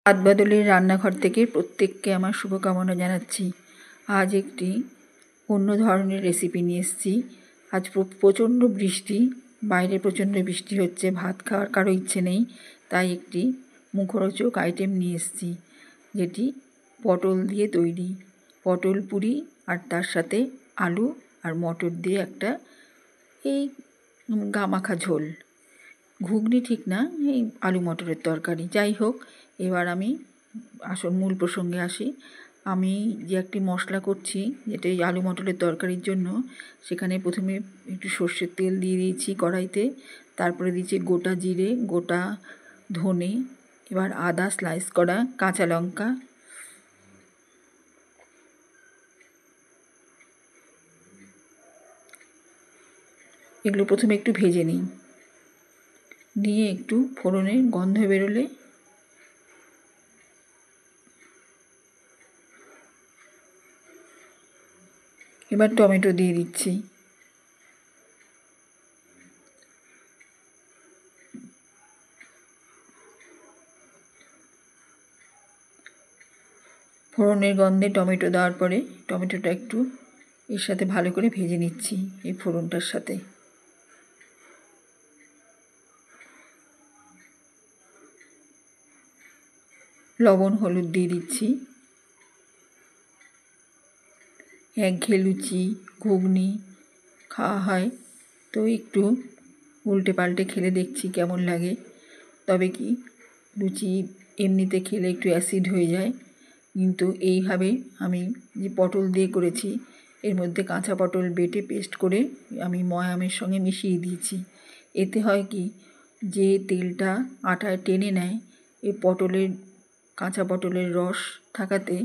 হাতবদলের রান্নাঘর থেকে প্রত্যেককে আমার শুভকামনা জানাচ্ছি। আজ একটি অন্য ধরনের রেসিপি নিয়ে এসেছি। আজ প্রচণ্ড বৃষ্টি, বাইরে প্রচণ্ড বৃষ্টি হচ্ছে, ভাত খাওয়ার কারো ইচ্ছে নেই, তাই একটি মুখরোচক আইটেম নিয়ে এসেছি, যেটি পটল দিয়ে তৈরি। পটল পুরি আর তার সাথে আলু আর মটর দিয়ে একটা এই গামাখা ঝোল, ঘুগনি ঠিক না, এই আলু মটরের তরকারি। যাই হোক, এবার আমি আসল মূল প্রসঙ্গে আসি। আমি যে একটি মশলা করছি, যেটা এই আলু মটরের তরকারির জন্য, সেখানে প্রথমে একটু সর্ষের তেল দিয়ে দিয়েছি কড়াইতে, তারপরে দিয়েছি গোটা জিরে, গোটা ধনে, এবার আদা স্লাইস করা, কাঁচা লঙ্কা, এগুলো প্রথমে একটু ভেজে নিই। নিয়ে একটু ফোড়নের গন্ধ বেরোলে এবার টমেটো দিয়ে দিচ্ছি। ফোড়নের গন্ধে টমেটো দেওয়ার পরে টমেটোটা একটু এর সাথে ভালো করে ভেজে নিচ্ছি, এই ফোড়নটার সাথে। লবণ হলুদ দিয়ে দিচ্ছি। একঘেয়ে লুচি ঘুগনি খাওয়া হয়, তো একটু উল্টে পাল্টে খেলে দেখছি কেমন লাগে। তবে কি, লুচি এমনিতে খেলে একটু অ্যাসিড হয়ে যায়, কিন্তু এইভাবে আমি যে পটল দিয়ে করেছি, এর মধ্যে কাঁচা পটল বেটে পেস্ট করে আমি ময়ামের সঙ্গে মিশিয়ে দিয়েছি। এতে হয় কি, যে তেলটা আটায় টেনে নেয়, এই পটলের কাঁচা পটলের রস থাকাতে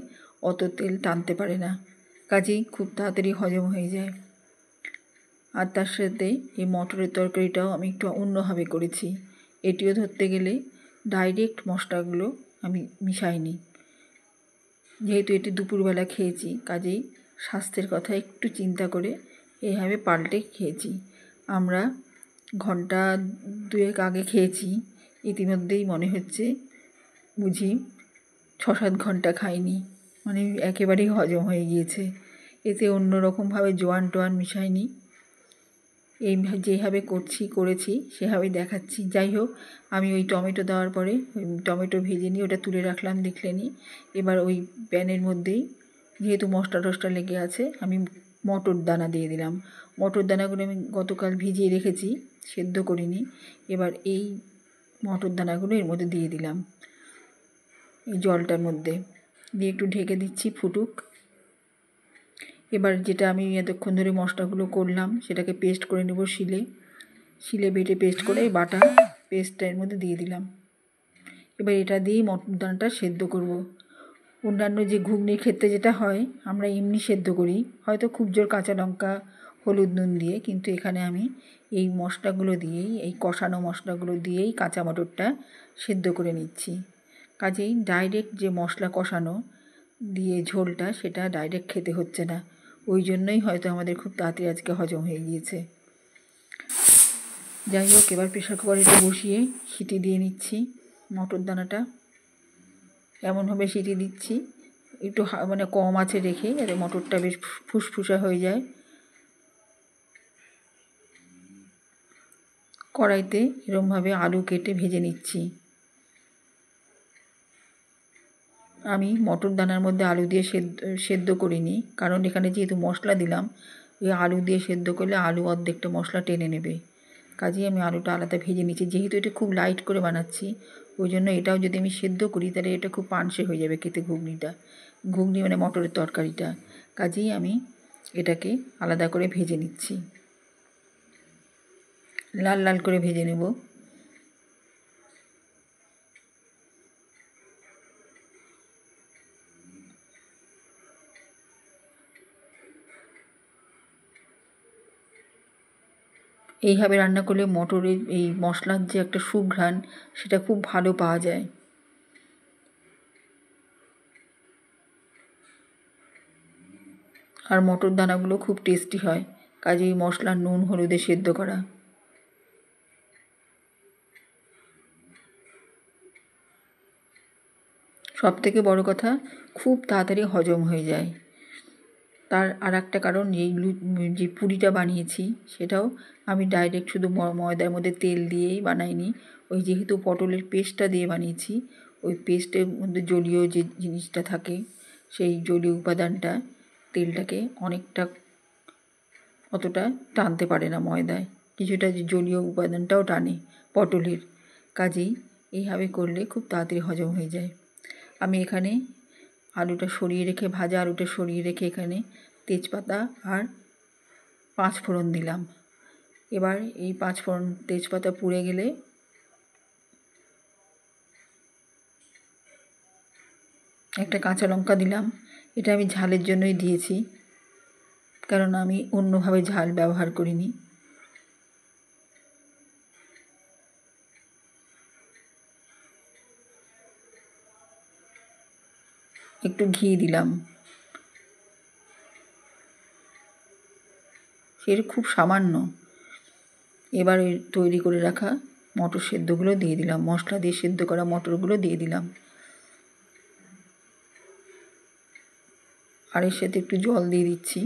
অত তেল টানতে পারে না, কাজেই খুব তাড়াতাড়ি হজম হয়ে যায়। আর তার সাথে এই মটরের তরকারিটাও আমি একটু অন্যভাবে করেছি। এটিও ধরতে গেলে ডাইরেক্ট মশলাগুলো আমি মিশাইনি, যেহেতু এটি দুপুরবেলা খেয়েছি, কাজেই স্বাস্থ্যের কথা একটু চিন্তা করে এইভাবে পাল্টে খেয়েছি। আমরা ঘন্টা 2 আগে খেয়েছি, ইতিমধ্যেই মনে হচ্ছে বুঝি 6-7 ঘন্টা খাইনি, মানে একেবারেই হজম হয়ে গিয়েছে। এতে অন্য রকমভাবে জোয়ান টোয়ান মিশাইনি, এই যেভাবে করেছি সেভাবেই দেখাচ্ছি। যাই হোক, আমি ওই টমেটো দেওয়ার পরে ওই টমেটো ভেজে নিয়ে ওটা তুলে রাখলাম, দেখলেনি। এবার ওই প্যানের মধ্যেই, যেহেতু মশলা টশলা লেগে আছে, আমি মটর দানা দিয়ে দিলাম। মটর দানাগুলো আমি গতকাল ভিজিয়ে রেখেছি, সেদ্ধ করিনি। এবার এই মটর দানাগুলো এর মধ্যে দিয়ে দিলাম, এই জলটার মধ্যে দিয়ে একটু ঢেকে দিচ্ছি, ফুটুক। এবার যেটা আমি এতক্ষণ ধরে মশলাগুলো করলাম, সেটাকে পেস্ট করে নেব, শিলে বেটে পেস্ট করে এই বাটা পেস্টটা এর মধ্যে দিয়ে দিলাম। এবার এটা দিয়েই মটর দানাটা সেদ্ধ করব। অন্যান্য যে ঘুগনির ক্ষেত্রে যেটা হয়, আমরা এমনি সেদ্ধ করি, হয়তো খুব জোর কাঁচা লঙ্কা হলুদ নুন দিয়ে, কিন্তু এখানে আমি এই মশলাগুলো দিয়েই, এই কষানো মশলাগুলো দিয়েই কাঁচা মটরটা সেদ্ধ করে নিচ্ছি। কাজেই ডাইরেক্ট যে মশলা কষানো দিয়ে ঝোলটা, সেটা ডাইরেক্ট খেতে হচ্ছে না, ওই জন্যই হয়তো আমাদের খুব তাড়াতাড়ি আজকে হজম হয়ে গিয়েছে। যাই হোক, এবার প্রেশার কুকারটা বসিয়ে সিটি দিয়ে নিচ্ছি। মটর দানাটা এমনভাবে সিটি দিচ্ছি, একটু মানে কম আঁচে রেখে, যাতে মটরটা বেশ ফুসফুসা হয়ে যায়। কড়াইতে এরমভাবে আলু কেটে ভেজে নিচ্ছি। আমি মটর দানার মধ্যে আলু দিয়ে সেদ্ধ করিনি, কারণ এখানে যেহেতু মশলা দিলাম, ওই আলু দিয়ে সেদ্ধ করলে আলু অর্ধেকটা মশলা টেনে নেবে, কাজেই আমি আলুটা আলাদা ভেজে নিচ্ছি। যেহেতু এটা খুব লাইট করে বানাচ্ছি, ওই জন্য এটাও যদি আমি সেদ্ধ করি, তাহলে এটা খুব পানসে হয়ে যাবে খেতে, ঘুগনি মানে মটরের তরকারিটা। কাজেই আমি এটাকে আলাদা করে ভেজে নিচ্ছি, লাল লাল করে ভেজে নেব। এইভাবে রান্না করলে মটরের এই মশলার যে একটা সুঘ্রাণ, সেটা খুব ভালো পাওয়া যায়। আর মটর দানাগুলো খুব টেস্টি হয়, কাজেই মশলা নুন হলুদে সেদ্ধ করা। সবথেকে বড় কথা, খুব তাড়াতাড়ি হজম হয়ে যায়। তার আর একটা কারণ, যে পুরিটা বানিয়েছি সেটাও আমি ডাইরেক্ট শুধু ময়দার মধ্যে তেল দিয়েই বানাইনি। ওই যেহেতু পটলের পেস্টটা দিয়ে বানিয়েছি, ওই পেস্টের মধ্যে জলীয় যে জিনিসটা থাকে, সেই জলীয় উপাদানটা তেলটাকে অতটা টানতে পারে না ময়দায়, কিছুটা জলীয় উপাদানটাও টানে পটলের। কাজেই এইভাবে করলে খুব তাড়াতাড়ি হজম হয়ে যায়। আমি এখানে ভাজা আলুটা সরিয়ে রেখে এখানে তেজপাতা আর 5 ফোড়ন দিলাম। এবার এই 5 ফোড়ন তেজপাতা পুড়ে গেলে একটা কাঁচা লঙ্কা দিলাম। এটা আমি ঝালের জন্যই দিয়েছি, কারণ আমি অন্যভাবে ঝাল ব্যবহার করিনি। একটু ঘি দিলাম, সেটা খুব সামান্য। এবার তৈরি করে রাখা মটর সেদ্ধগুলো দিয়ে দিলাম, মশলা দিয়ে সেদ্ধ করা মটরগুলো দিয়ে দিলাম। আর এর সাথে একটু জল দিয়ে দিচ্ছি।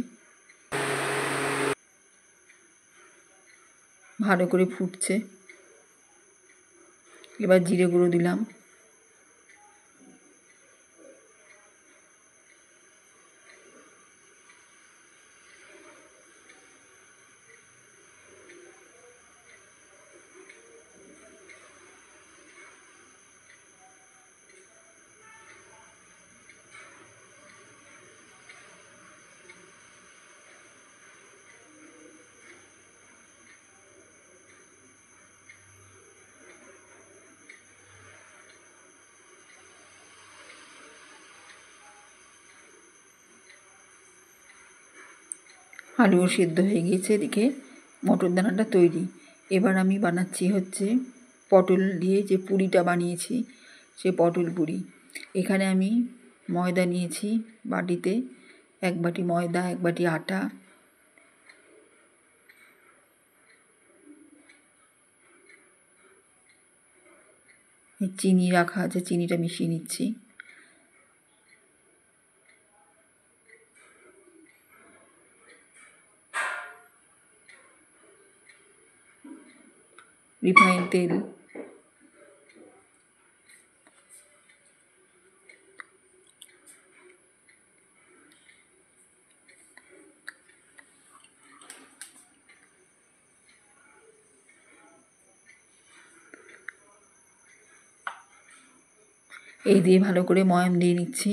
ভালো করে ফুটছে। এবার জিরে গুঁড়ো দিলাম। আলুও সিদ্ধ হয়ে গিয়েছে, এদিকে মটর দানাটা তৈরি। এবার আমি বানাচ্ছি হচ্ছে পটল দিয়ে যে পুরিটা বানিয়েছি, সে পটল পুরি। এখানে আমি ময়দা নিয়েছি বাটিতে, 1 বাটি ময়দা, 1 বাটি আটা, চিনি রাখা আছে, চিনিটা মিশিয়ে নিচ্ছি। রিফাইন তেল, এই দিয়ে ভালো করে ময়াম দিয়ে নিচ্ছি।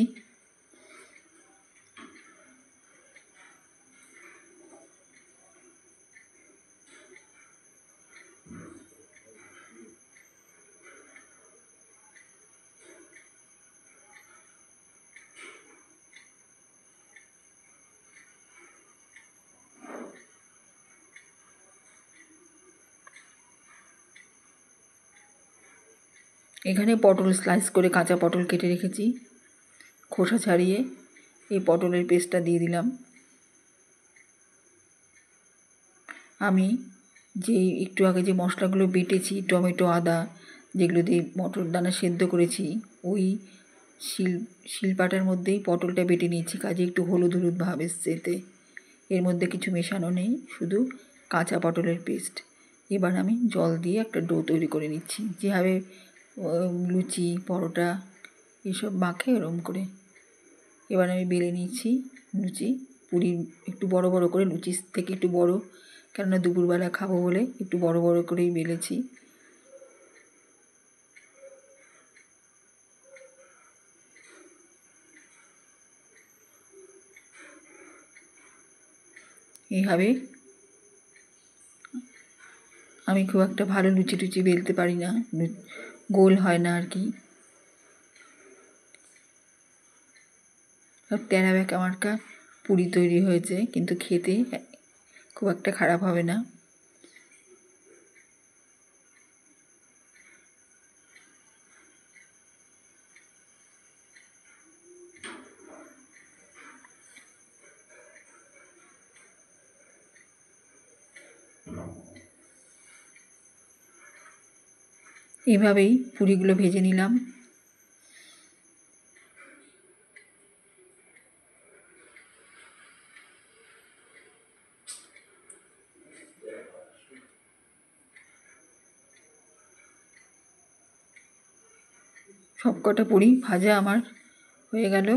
এখানে পটল স্লাইস করে কাঁচা পটল কেটে রেখেছি, খোসা ছাড়িয়ে এই পটলের পেস্টটা দিয়ে দিলাম। আমি একটু আগে যে মশলাগুলো বেটেছি, টমেটো, আদা, যেগুলো দিয়ে মটর দানা সেদ্ধ করেছি, ওই শিলপাটার মধ্যেই পটলটা বেটে নিয়েছি। কাজে একটু হলুদ হলুদ ভাব এসছে এতে। এর মধ্যে কিছু মেশানো নেই, শুধু কাঁচা পটলের পেস্ট। এবার আমি জল দিয়ে একটা ডো তৈরি করে নিচ্ছি, যেভাবে লুচি, পরোটা এসব মাখে ওরম করে। এবার আমি বেলে নিচ্ছি লুচি, পুরি একটু বড় বড় করে, লুচির থেকে একটু বড়, কেননা দুপুরবেলা খাবো বলে একটু বড় বড় করেই বেলেছি। এইভাবে আমি খুব একটা ভালো লুচি টুচি বেলতে পারি না, গোল হয় না আর কি। সব তেরা বেঁকা মার্কা পুরি তৈরি হয়েছে, কিন্তু খেতে খুব একটা খারাপ হবে না। এভাবেই পুরিগুলো ভেজে নিলাম। সব কটা পুরি ভাজা আমার হয়ে গেল।